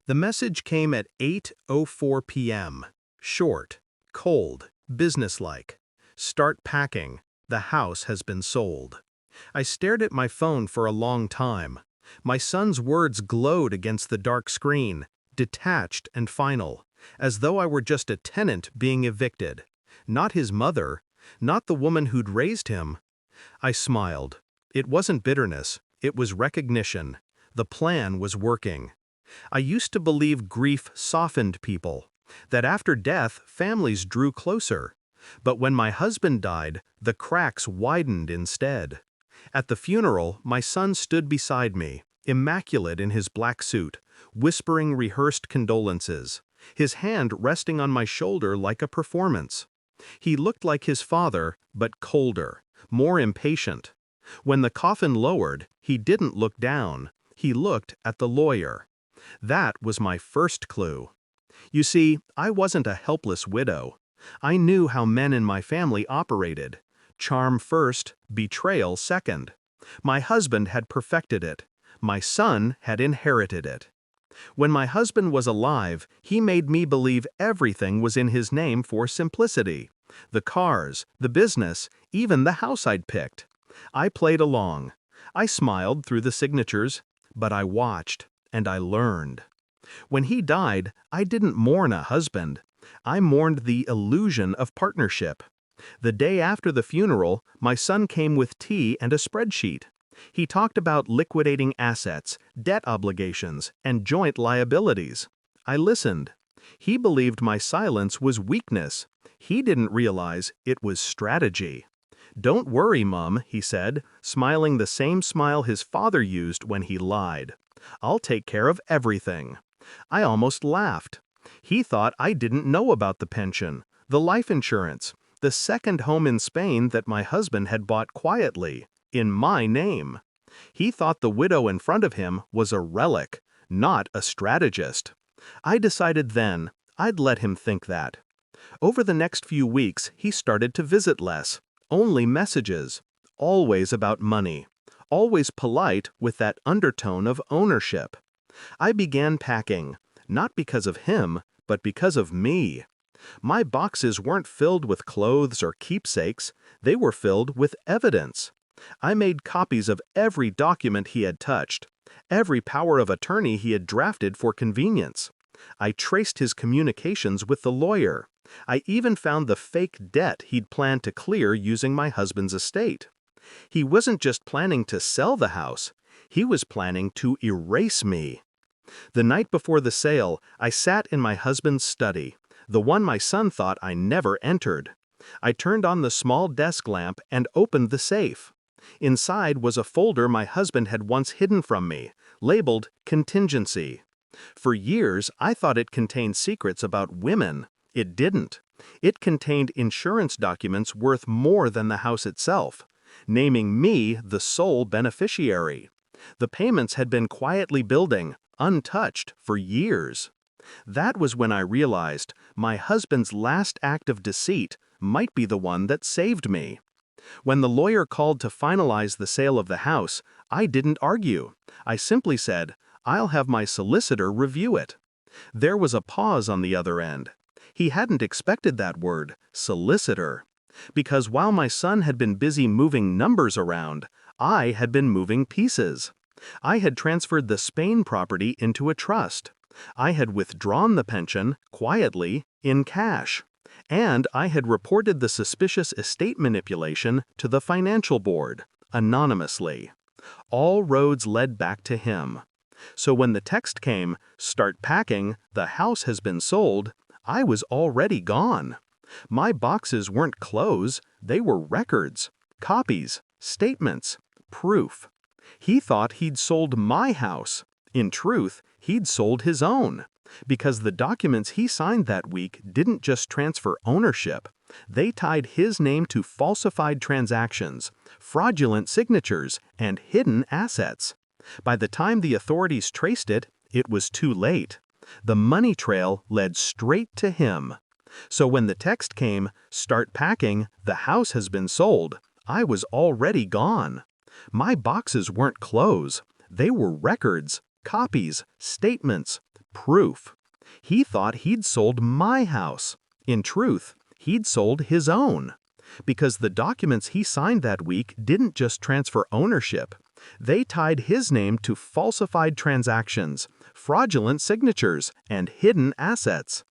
The message came at 8:04 p.m. Short, cold, businesslike. Start packing. The house has been sold. I stared at my phone for a long time. My son's words glowed against the dark screen, detached and final, as though I were just a tenant being evicted. Not his mother, not the woman who'd raised him. I smiled. It wasn't bitterness, it was recognition. The plan was working. I used to believe grief softened people, that after death families drew closer. But when my husband died, the cracks widened instead. At the funeral, my son stood beside me, immaculate in his black suit, whispering rehearsed condolences, his hand resting on my shoulder like a performance. He looked like his father, but colder, more impatient. When the coffin lowered, he didn't look down, he looked at the lawyer. That was my first clue. You see, I wasn't a helpless widow. I knew how men in my family operated. Charm first, betrayal second. My husband had perfected it. My son had inherited it. When my husband was alive, he made me believe everything was in his name for simplicity. The cars, the business, even the house I'd picked. I played along. I smiled through the signatures, but I watched, and I learned. When he died, I didn't mourn a husband. I mourned the illusion of partnership. The day after the funeral, my son came with tea and a spreadsheet. He talked about liquidating assets, debt obligations, and joint liabilities. I listened. He believed my silence was weakness. He didn't realize it was strategy. "Don't worry, Mum," he said, smiling the same smile his father used when he lied. "I'll take care of everything." I almost laughed. He thought I didn't know about the pension, the life insurance, the second home in Spain that my husband had bought quietly, in my name. He thought the widow in front of him was a relic, not a strategist. I decided then I'd let him think that. Over the next few weeks, he started to visit less. Only messages. Always about money. Always polite with that undertone of ownership. I began packing, not because of him, but because of me. My boxes weren't filled with clothes or keepsakes, they were filled with evidence. I made copies of every document he had touched, every power of attorney he had drafted for convenience. I traced his communications with the lawyer. I even found the fake debt he'd planned to clear using my husband's estate. He wasn't just planning to sell the house, he was planning to erase me. The night before the sale, I sat in my husband's study, the one my son thought I never entered. I turned on the small desk lamp and opened the safe. Inside was a folder my husband had once hidden from me, labeled contingency. For years, I thought it contained secrets about women. It didn't. It contained insurance documents worth more than the house itself, naming me the sole beneficiary. The payments had been quietly building, untouched, for years. That was when I realized my husband's last act of deceit might be the one that saved me. When the lawyer called to finalize the sale of the house, I didn't argue. I simply said, "I'll have my solicitor review it." There was a pause on the other end. He hadn't expected that word, solicitor. Because while my son had been busy moving numbers around, I had been moving pieces. I had transferred the Spain property into a trust. I had withdrawn the pension, quietly, in cash. And I had reported the suspicious estate manipulation to the financial board, anonymously. All roads led back to him. So when the text came, "Start packing, the house has been sold," I was already gone. My boxes weren't clothes, they were records, copies, statements, proof. He thought he'd sold my house. In truth, he'd sold his own. Because the documents he signed that week didn't just transfer ownership, they tied his name to falsified transactions, fraudulent signatures, and hidden assets. By the time the authorities traced it, it was too late. The money trail led straight to him. So when the text came, "Start packing, the house has been sold," I was already gone. My boxes weren't clothes, they were records, copies, statements, proof. He thought he'd sold my house. In truth, he'd sold his own. Because the documents he signed that week didn't just transfer ownership. They tied his name to falsified transactions, fraudulent signatures, and hidden assets.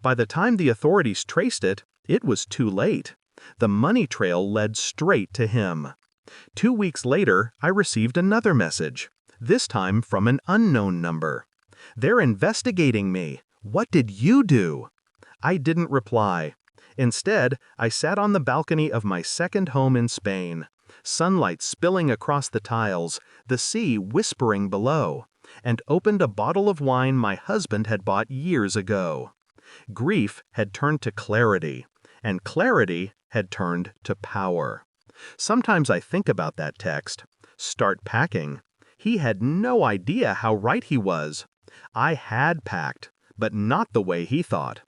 By the time the authorities traced it, it was too late. The money trail led straight to him. 2 weeks later, I received another message, this time from an unknown number. "They're investigating me. What did you do?" I didn't reply. Instead, I sat on the balcony of my second home in Spain, sunlight spilling across the tiles, the sea whispering below, and opened a bottle of wine my husband had bought years ago. Grief had turned to clarity, and clarity had turned to power. Sometimes I think about that text, "Start packing." He had no idea how right he was. I had packed, but not the way he thought.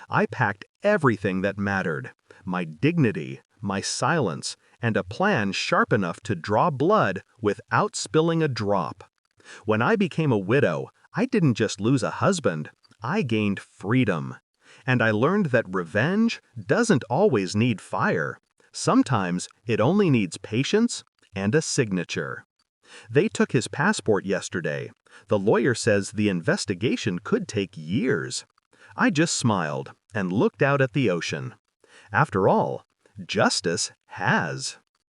I packed everything that mattered, my dignity, my silence, and a plan sharp enough to draw blood without spilling a drop. When I became a widow, I didn't just lose a husband, I gained freedom. And I learned that revenge doesn't always need fire. Sometimes it only needs patience and a signature. They took his passport yesterday. The lawyer says the investigation could take years. I just smiled and looked out at the ocean. After all, justice has.